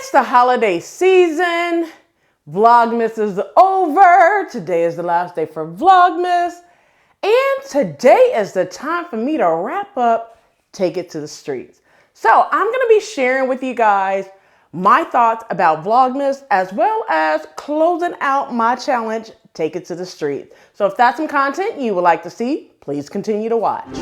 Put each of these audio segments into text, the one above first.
It's the holiday season. Vlogmas is over. Today is the last day for Vlogmas. And today is the time for me to wrap up, take it to the streets. So I'm going to be sharing with you guys my thoughts about Vlogmas as well as closing out my challenge, take it to the streets. So if that's some content you would like to see, please continue to watch.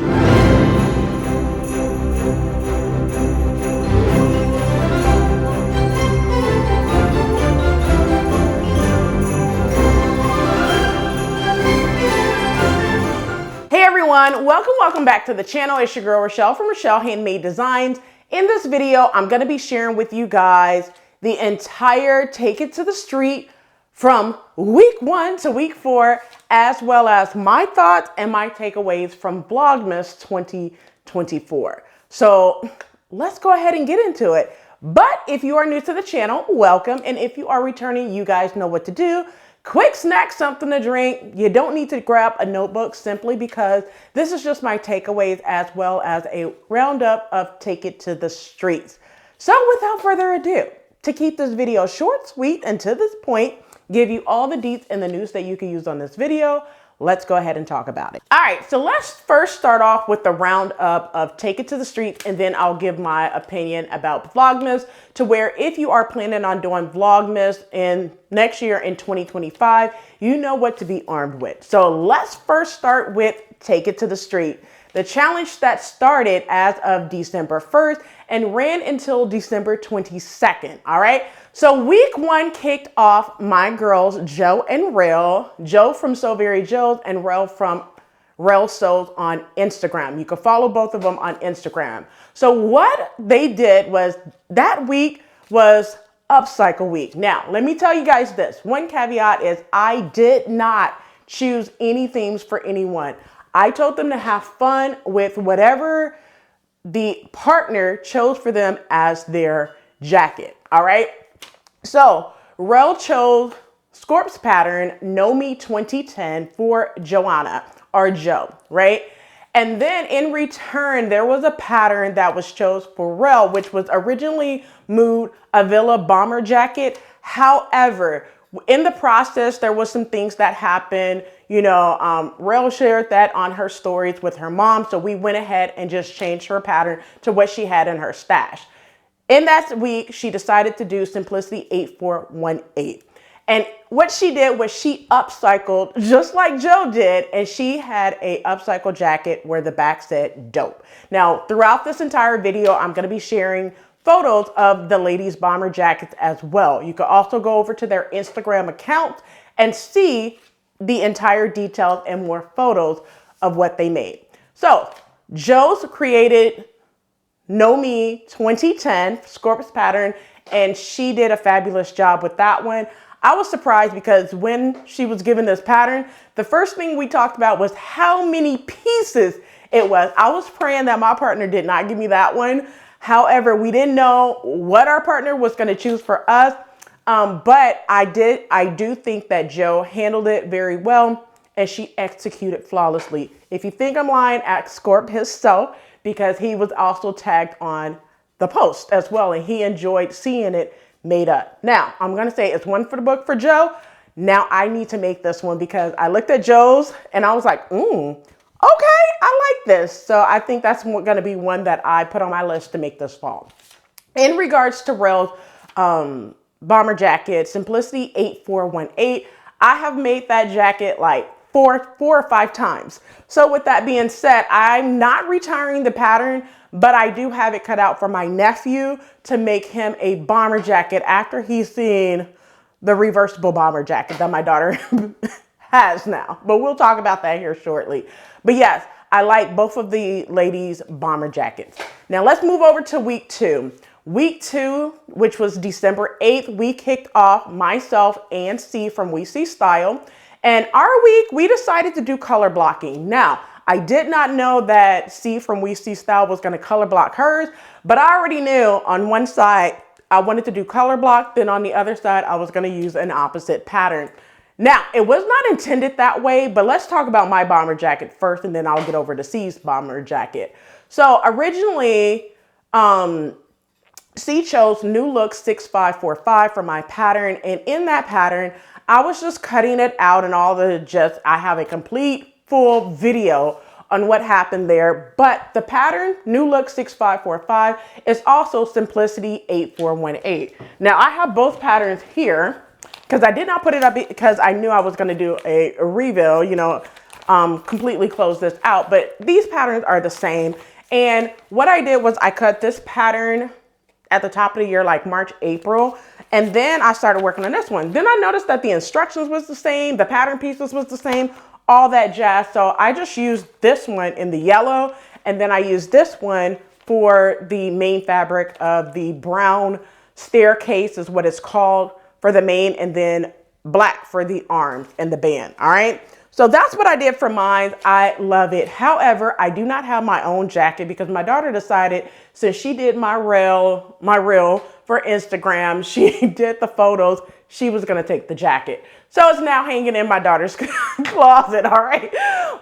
Hey everyone, welcome back to the channel. It's your girl Rochelle from Rochelle.Handmade.Designs. In this video, I'm going to be sharing with you guys the entire Take It to the Street from week 1 to week 4, as well as my thoughts and my takeaways from Vlogmas 2024. So let's go ahead and get into it. But if you are new to the channel, welcome. And if you are returning, you guys know what to do. Quick snack, something to drink. You don't need to grab a notebook simply because this is just my takeaways as well as a roundup of Take It to the Streets. So without further ado, to keep this video short, sweet, and to this point, give you all the deets and the news that you can use on this video, let's go ahead and talk about it. All right, so let's first start off with the roundup of Take It to the Streets, and then I'll give my opinion about Vlogmas, to where if you are planning on doing Vlogmas in next year in 2025, you know what to be armed with. So let's first start with Take It to the Street. The challenge that started as of December 1st and ran until December 22nd, all right? So week 1 kicked off my girls, Joe and Rell. Joe from So Very Joe's and Rell from rellsews on Instagram. You can follow both of them on Instagram. So what they did was that week was upcycle week. Now, let me tell you guys this. One caveat is I did not choose any themes for anyone. I told them to have fun with whatever the partner chose for them as their jacket. All right. So Rell chose Scorp's pattern, KnowME 2010 for Joanna or Joe, right? And then in return, there was a pattern that was chose for Rell, which was originally Mood Avila bomber jacket. However, in the process, there was some things that happened. You know, Rell shared that on her stories with her mom. So we went ahead and just changed her pattern to what she had in her stash. In that week, she decided to do Simplicity 8418. And what she did was she upcycled just like Joe did. And she had a upcycle jacket where the back said dope. Now, throughout this entire video, I'm going to be sharing photos of the ladies' bomber jackets as well. You can also go over to their Instagram account and see the entire details and more photos of what they made. So Joe's created KnowME 2010 Scorp's pattern, and she did a fabulous job with that one. I was surprised because when she was given this pattern, the first thing we talked about was how many pieces it was. I was praying that my partner did not give me that one. However, we didn't know what our partner was going to choose for us. But I do think that Joe handled it very well and she executed flawlessly. If you think I'm lying, ask Scorp himself, because he was also tagged on the post as well. And he enjoyed seeing it made up. Now, I'm going to say it's one for the book for Joe. Now I need to make this one because I looked at Joe's and I was like, okay, I like this. So I think that's going to be one that I put on my list to make this fall. In regards to Rell's bomber jacket, Simplicity 8418, I have made that jacket like four or five times. So with that being said, I'm not retiring the pattern, but I do have it cut out for my nephew to make him a bomber jacket after he's seen the reversible bomber jacket that my daughter has now. But we'll talk about that here shortly. But yes, I like both of the ladies' bomber jackets. Now let's move over to week 2. Week 2, which was December 8th, we kicked off, myself and C from We See Style. And our week, we decided to do color blocking. Now, I did not know that C from We See Style was going to color block hers, but I already knew on one side I wanted to do color block, then on the other side I was going to use an opposite pattern. Now, it was not intended that way, but let's talk about my bomber jacket first, and then I'll get over to C's bomber jacket. So originally, C chose New Look 6545 for my pattern. And in that pattern, I was just cutting it out and I have a complete full video on what happened there. But the pattern, New Look 6545, is also Simplicity 8418. Now I have both patterns here because I did not put it up because I knew I was going to do a reveal, completely close this out. But these patterns are the same. And what I did was I cut this pattern at the top of the year, like March, April. And then I started working on this one. Then I noticed that the instructions was the same. The pattern pieces was the same, all that jazz. So I just used this one in the yellow. And then I used this one for the main fabric of the brown staircase is what it's called for the main, and then black for the arms and the band. All right. So that's what I did for mine. I love it. However, I do not have my own jacket because my daughter decided, since she did my reel for Instagram, she did the photos, she was going to take the jacket. So it's now hanging in my daughter's closet. All right.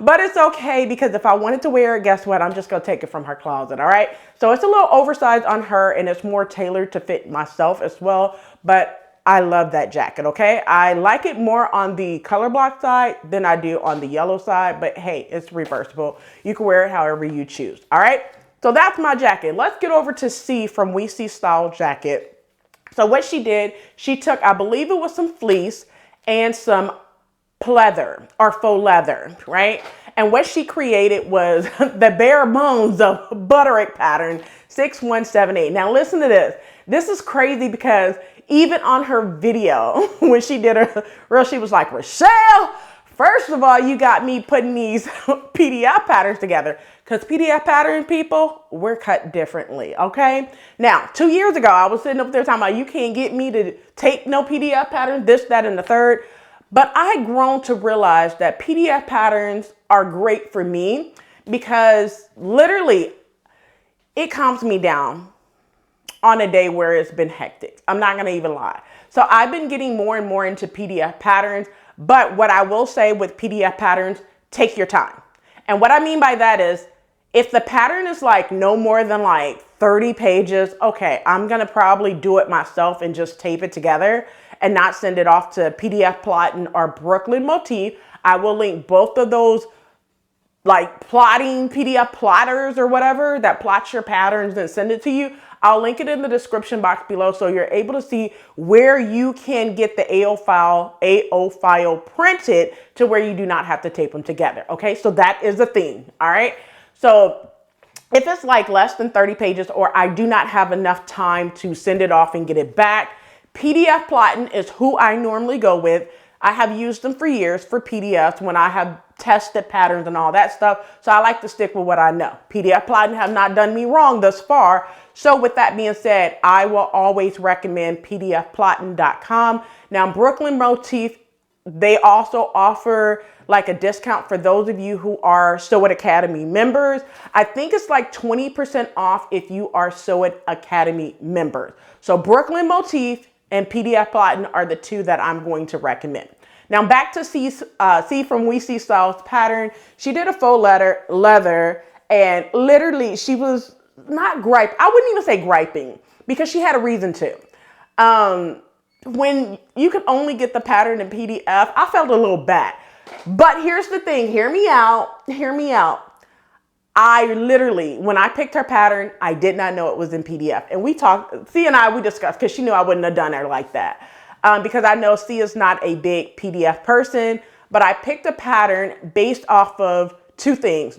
But it's okay because if I wanted to wear it, guess what? I'm just going to take it from her closet. All right. So it's a little oversized on her and it's more tailored to fit myself as well. But I love that jacket, okay? I like it more on the color block side than I do on the yellow side, but hey, it's reversible. You can wear it however you choose, all right? So that's my jacket. Let's get over to C from We See Style Jacket. So what she did, she took, I believe it was some fleece and some pleather or faux leather, right? And what she created was the bare bones of Butterick pattern 6178. Now listen to this. This is crazy because even on her video, when she did her reel, she was like, Rochelle, first of all, you got me putting these PDF patterns together because PDF pattern people, we're cut differently, okay? Now, 2 years ago, I was sitting up there talking about you can't get me to take no PDF pattern, this, that, and the third. But I grown to realize that PDF patterns are great for me because literally it calms me down on a day where it's been hectic. I'm not gonna even lie. So I've been getting more and more into PDF patterns, but what I will say with PDF patterns, take your time. And what I mean by that is, if the pattern is like no more than like 30 pages, okay, I'm gonna probably do it myself and just tape it together and not send it off to PDF Plotting or Brooklyn Motif. I will link both of those like plotting PDF plotters or whatever that plots your patterns and send it to you. I'll link it in the description box below so you're able to see where you can get the AO file printed to where you do not have to tape them together. Okay, so that is a thing. All right. So if it's like less than 30 pages or I do not have enough time to send it off and get it back, PDF Plotting is who I normally go with. I have used them for years for PDFs when I have tested patterns and all that stuff. So I like to stick with what I know. PDF Plotting have not done me wrong thus far. So with that being said, I will always recommend pdfplotting.com. Now, Brooklyn Motif, they also offer like a discount for those of you who are Sew It Academy members. I think it's like 20% off if you are Sew It Academy members. So Brooklyn Motif and PDF Plotting are the two that I'm going to recommend. Now back to C from We See Styles pattern. She did a faux leather and literally she was not gripe. I wouldn't even say griping because she had a reason to. When you could only get the pattern in PDF, I felt a little bad. But here's the thing, hear me out. I literally, when I picked her pattern, I did not know it was in PDF. And we talked, C and I, we discussed, because she knew I wouldn't have done her like that. Because I know C is not a big PDF person, but I picked a pattern based off of two things.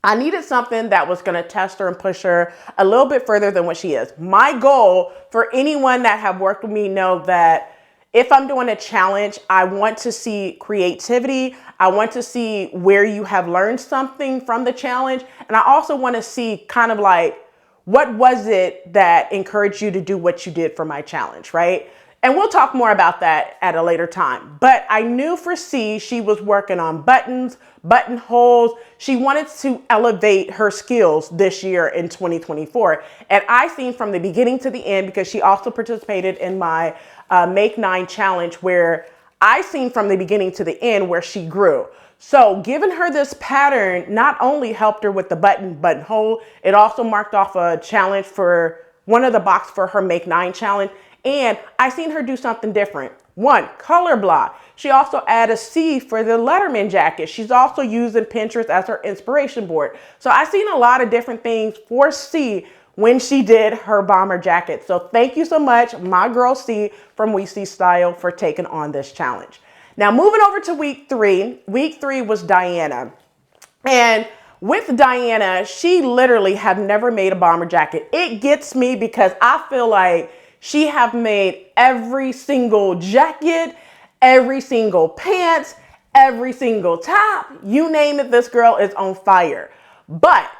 I needed something that was going to test her and push her a little bit further than what she is. My goal for anyone that have worked with me know that if I'm doing a challenge, I want to see creativity. I want to see where you have learned something from the challenge. And I also want to see kind of like, what was it that encouraged you to do what you did for my challenge, right? And we'll talk more about that at a later time. But I knew for C, she was working on buttons, buttonholes. She wanted to elevate her skills this year in 2024. And I seen from the beginning to the end, because she also participated in my Make 9 challenge, where I seen from the beginning to the end where she grew. So giving her this pattern not only helped her with the buttonhole, it also marked off a challenge for one of the box for her Make 9 challenge. And I seen her do something different. One, color block. She also added a C for the Letterman jacket. She's also using Pinterest as her inspiration board. So I seen a lot of different things for C when she did her bomber jacket. So thank you so much, my girl C from We See Style, for taking on this challenge. Now moving over to week 3. Week 3 was Diana. And with Diana, she literally have never made a bomber jacket. It gets me because I feel like she have made every single jacket, every single pants, every single top. You name it, this girl is on fire. But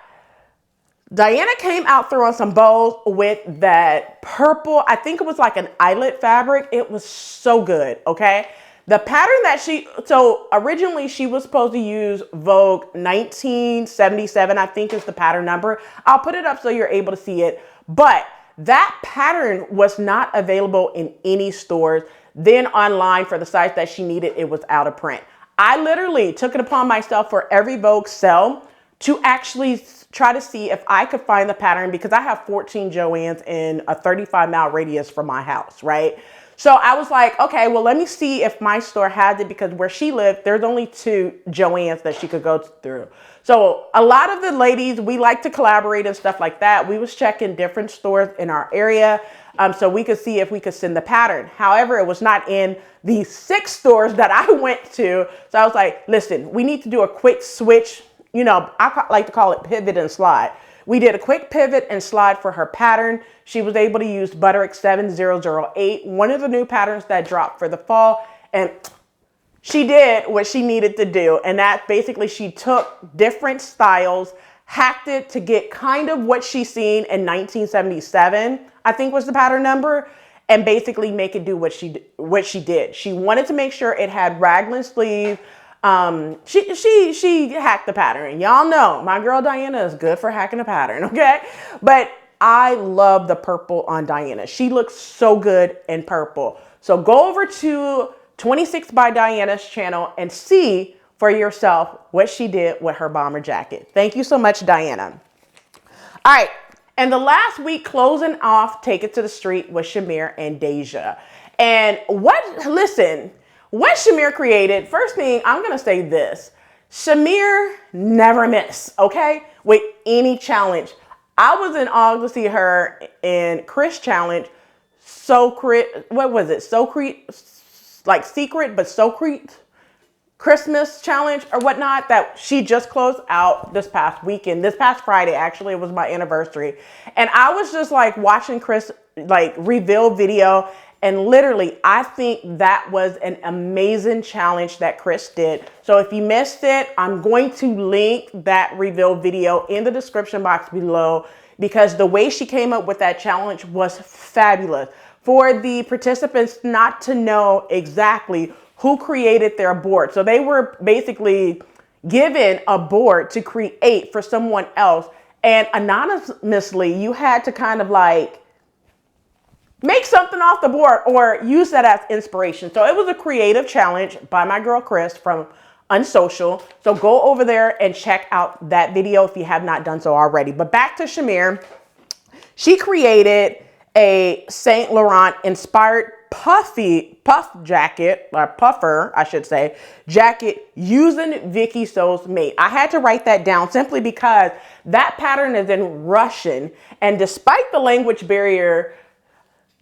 Diana came out throwing some bows with that purple, I think it was like an eyelet fabric. It was so good, okay? The pattern that so originally she was supposed to use Vogue 1977, I think is the pattern number. I'll put it up so you're able to see it. But that pattern was not available in any stores. Then online for the size that she needed, it was out of print. I literally took it upon myself for every Vogue sale to actually try to see if I could find the pattern, because I have 14 Joann's in a 35-mile radius from my house, right? So I was like, okay, well, let me see if my store has it, because where she lived, there's only 2 Joann's that she could go through. So a lot of the ladies, we like to collaborate and stuff like that. We was checking different stores in our area so we could see if we could send the pattern. However, it was not in the 6 stores that I went to. So I was like, listen, we need to do a quick switch. You know, I like to call it pivot and slide. We did a quick pivot and slide for her pattern. She was able to use Butterick 7008, one of the new patterns that dropped for the fall. And she did what she needed to do. And that basically she took different styles, hacked it to get kind of what she seen in 1977, I think was the pattern number, and basically make it do what she did. She wanted to make sure it had raglan sleeves. She hacked the pattern. Y'all know my girl Diana is good for hacking a pattern, okay? But I love the purple on Diana. She looks so good in purple. So go over to 26 by Diana's channel and see for yourself what she did with her bomber jacket. Thank you so much, Diana. All right, and the last week closing off Take It to the Street was Shamir and Deja. And what Shamir created, first thing, I'm going to say this. Shamir never miss, okay, with any challenge. I was in awe to see her in Chris challenge. What was it? Like secret, but Secret Christmas challenge or whatnot that she just closed out this past weekend. This past Friday, actually, it was my anniversary. And I was just like watching Chris like reveal video. And literally, I think that was an amazing challenge that Chris did. So if you missed it, I'm going to link that reveal video in the description box below, because the way she came up with that challenge was fabulous. For the participants not to know exactly who created their board. So they were basically given a board to create for someone else. And anonymously, you had to kind of like make something off the board or use that as inspiration. So it was a creative challenge by my girl Chris from Unsocial. So go over there and check out that video if you have not done so already. But back to Shamir. She created a Saint Laurent inspired puff jacket, or puffer, I should say, jacket using Vicky So's mate. I had to write that down simply because that pattern is in Russian. And despite the language barrier,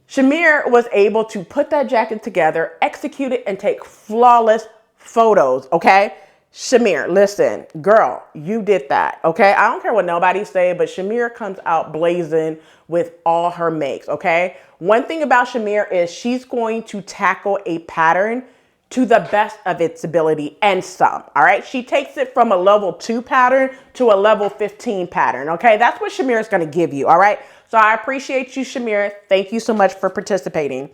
Shamir was able to put that jacket together, execute it, and take flawless photos, okay? Shamir, listen, girl, you did that, okay? I don't care what nobody say, but Shamir comes out blazing with all her makes, okay? One thing about Shamir is she's going to tackle a pattern to the best of its ability and some, all right? She takes it from a level 2 pattern to a level 15 pattern, okay? That's what Shamir is going to give you, all right? So I appreciate you, Shamir. Thank you so much for participating.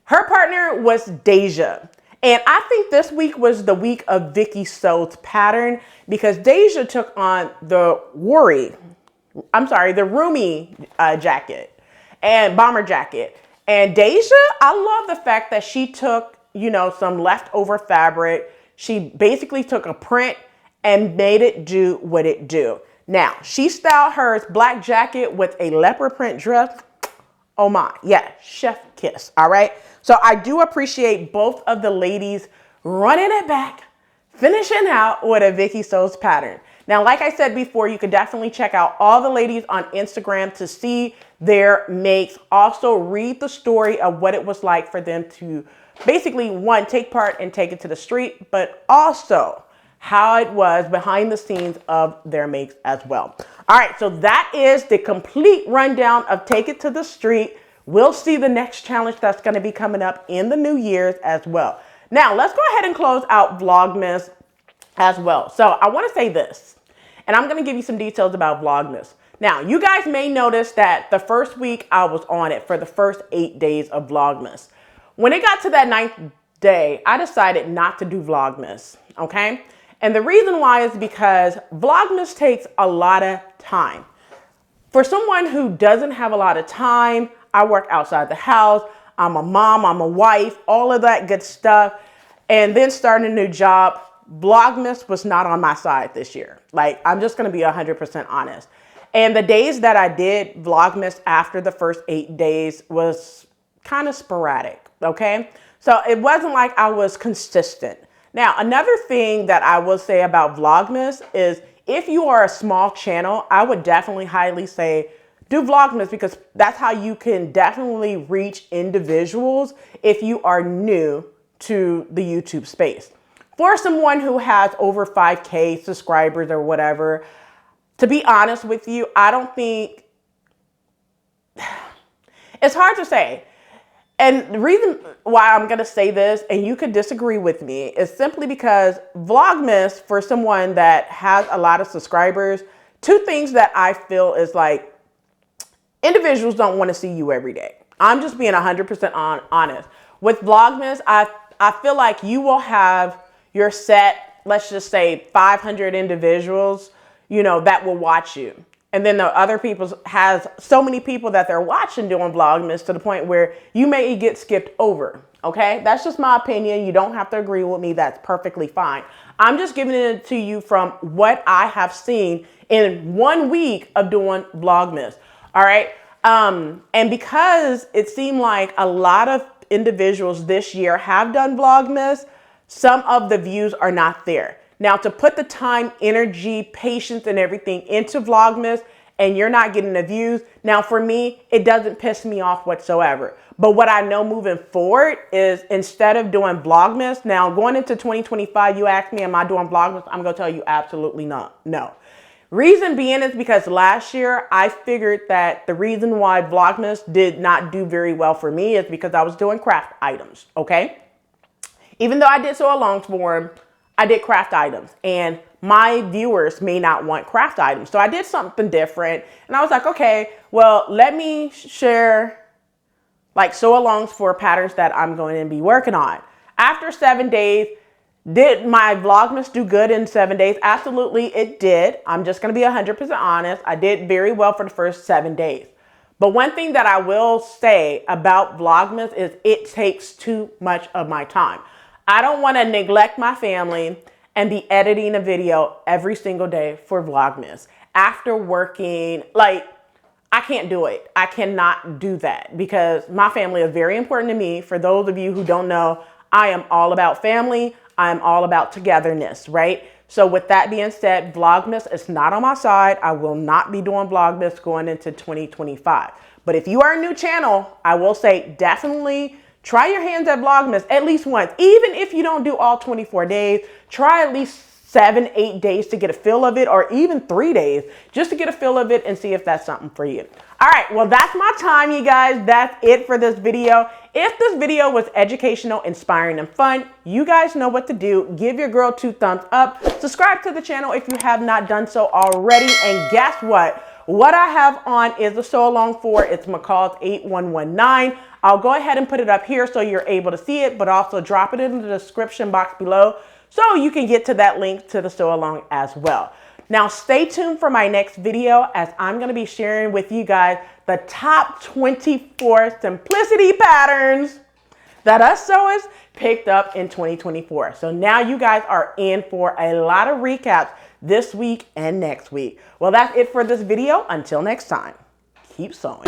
Her partner was Deja. And I think this week was the week of Vicky So's pattern, because Deja took on the Rumi jacket and bomber jacket. And Deja, I love the fact that she took, you know, some leftover fabric. She basically took a print and made it do what it do. Now, she styled hers black jacket with a leopard print dress. Oh my, yeah, chef kiss, all right? So I do appreciate both of the ladies running it back, finishing out with a Vicky Sews pattern. Now, like I said before, you can definitely check out all the ladies on Instagram to see their makes. Also read the story of what it was like for them to basically, one, take part and take it to the street, but also how it was behind the scenes of their makes as well. All right, so that is the complete rundown of Take It to the Street. We'll see the next challenge that's gonna be coming up in the new year's as well. Now, let's go ahead and close out Vlogmas as well. So I wanna say this, and I'm gonna give you some details about Vlogmas. Now, you guys may notice that the first week I was on it for the first 8 days of Vlogmas. When it got to that 9th day, I decided not to do Vlogmas, okay? And the reason why is because Vlogmas takes a lot of time. For someone who doesn't have a lot of time, I work outside the house, I'm a mom, I'm a wife, all of that good stuff, and then starting a new job, Vlogmas was not on my side this year. Like, I'm just gonna be 100% honest. And the days that I did Vlogmas after the first 8 days was kind of sporadic, okay? So it wasn't like I was consistent. Now, another thing that I will say about Vlogmas is if you are a small channel, I would definitely highly say do Vlogmas because that's how you can definitely reach individuals if you are new to the YouTube space. For someone who has over 5K subscribers or whatever, to be honest with you, I don't think, it's hard to say. And the reason why I'm going to say this, and you could disagree with me, is simply because Vlogmas, for someone that has a lot of subscribers, two things that I feel is like, individuals don't want to see you every day. I'm just being 100% honest. With Vlogmas, I feel like you will have your set, let's just say 500 individuals, you know, that will watch you. And then the other people has so many people that they're watching doing Vlogmas to the point where you may get skipped over. Okay, that's just my opinion. You don't have to agree with me. That's perfectly fine. I'm just giving it to you from what I have seen in 1 week of doing Vlogmas. All right. And because it seemed like a lot of individuals this year have done Vlogmas, some of the views are not there. Now, to put the time, energy, patience, and everything into Vlogmas and you're not getting the views, now for me, it doesn't piss me off whatsoever. But what I know moving forward is instead of doing Vlogmas, now going into 2025, you ask me, am I doing Vlogmas? I'm going to tell you absolutely not. No. Reason being is because last year I figured that the reason why Vlogmas did not do very well for me is because I was doing craft items, okay? Even though I did sew alongs for them, I did craft items and my viewers may not want craft items. So I did something different and I was like, okay, well, let me share like sew alongs for patterns that I'm going to be working on. After 7 days, did my Vlogmas do good in 7 days? Absolutely, it did. I'm just going to be 100% honest. I did very well for the first 7 days. But one thing that I will say about Vlogmas is it takes too much of my time. I don't want to neglect my family and be editing a video every single day for Vlogmas. After working, like, I can't do it. I cannot do that because my family is very important to me. For those of you who don't know, I am all about family. I am all about togetherness, right? So with that being said, Vlogmas is not on my side. I will not be doing Vlogmas going into 2025. But if you are a new channel, I will say definitely try your hands at Vlogmas at least once. Even if you don't do all 24 days, try at least 7, 8 days to get a feel of it, or even 3 days just to get a feel of it and see if that's something for you. All right, well, that's my time, you guys. That's it for this video. If this video was educational, inspiring, and fun, you guys know what to do. Give your girl 2 thumbs up. Subscribe to the channel if you have not done so already. And guess what? What I have on is the sew along for, it's McCall's 8119. I'll go ahead and put it up here so you're able to see it, but also drop it in the description box below so you can get to that link to the sew along as well. Now stay tuned for my next video as I'm going to be sharing with you guys the top 24 simplicity patterns that us sewers picked up in 2024. So now you guys are in for a lot of recaps this week and next week. Well, that's it for this video. Until next time, keep sewing.